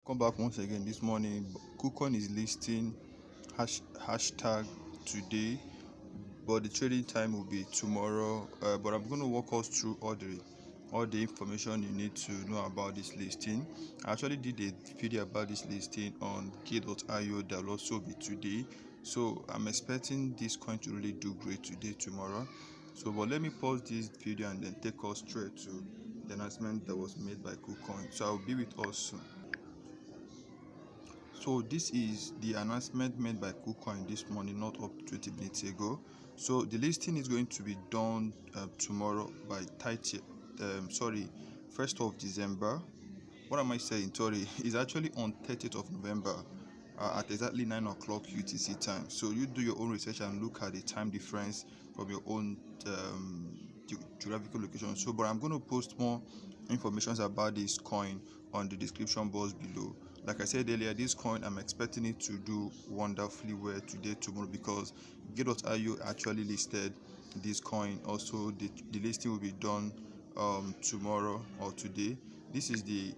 Come back once again this morning. KuCoin is listing hashtag today, but the trading time will be tomorrow. But I'm going to walk us through all the information you need to know about this listing. I actually did a video about this listing on K.io that will also be today. So I'm expecting this coin to really do great today, tomorrow. So but let me pause this video and then take us straight to the announcement that was made by KuCoin. So I'll be with us soon. So this is the announcement made by KuCoin this morning, not up 20 minutes ago. So the listing is going to be done tomorrow by 1st of December. What am I saying? Sorry, it's actually on 30th of November at exactly 9 o'clock UTC time. So you do your own research and look at the time difference from your own geographical location. So but I'm going to post more information about this coin on the description box below. Like I said earlier, this coin, I'm expecting it to do wonderfully well today, tomorrow, because Gate.io actually listed this coin. Also, the listing will be done tomorrow or today. This is the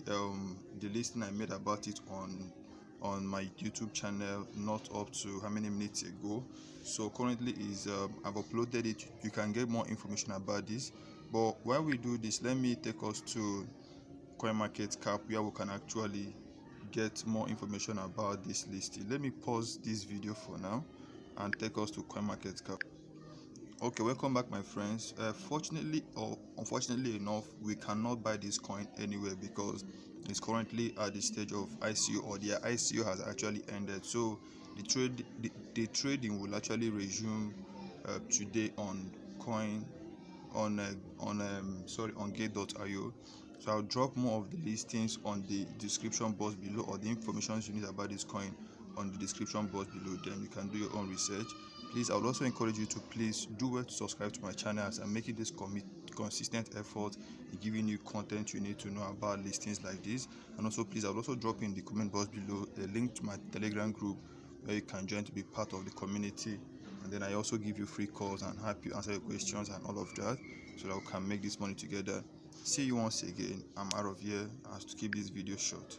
listing I made about it on my YouTube channel not up to how many minutes ago. So currently is I've uploaded it. You can get more information about this. But while we do this, let me take us to CoinMarketCap, where we can actually get more information about this listing. Let me pause this video for now and take us to CoinMarketCap. Okay, welcome back, my friends. Fortunately or unfortunately enough, we cannot buy this coin anywhere because it's currently at the stage of ICO, or their ICO has actually ended. So the trading will actually resume today on Gate.io. So I'll drop more of the listings on the description box below, or the information you need about this coin on the description box below. Then you can do your own research. Please, I would also encourage you to please do well to subscribe to my channel, as I'm making this consistent effort in giving you content you need to know about listings like this. And also, please, I will also drop in the comment box below a link to my Telegram group where you can join to be part of the community. And then I also give you free calls and help you answer your questions and all of that, so that we can make this money together. See you once again. I'm out of here as to keep this video short.